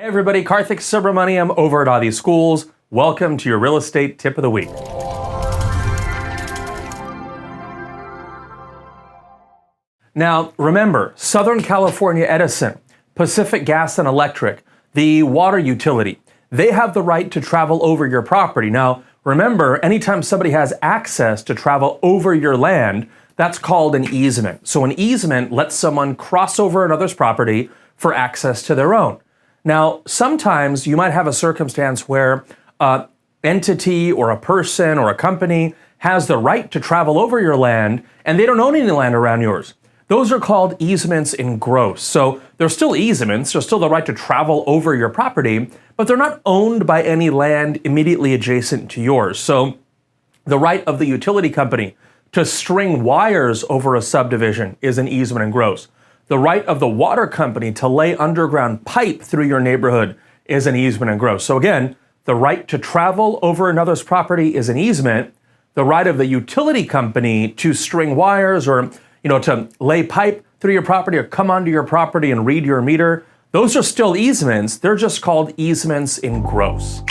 Hey everybody, Kartik Subramaniam over at ADHI Schools. Welcome to your real estate tip of the week. Now, remember, Southern California Edison, Pacific Gas and Electric, the water utility, they have the right to travel over your property. Now, remember, anytime somebody has access to travel over your land, that's called an easement. So an easement lets someone cross over another's property for access to their own. Now, sometimes you might have a circumstance where an entity or a person or a company has the right to travel over your land and they don't own any land around yours. Those are called easements in gross. So they're still easements, there's still the right to travel over your property, but they're not owned by any land immediately adjacent to yours. So the right of the utility company to string wires over a subdivision is an easement in gross. The right of the water company to lay underground pipe through your neighborhood is an easement in gross. So again, the right to travel over another's property is an easement. The right of the utility company to string wires or to lay pipe through your property or come onto your property and read your meter, those are still easements. They're just called easements in gross.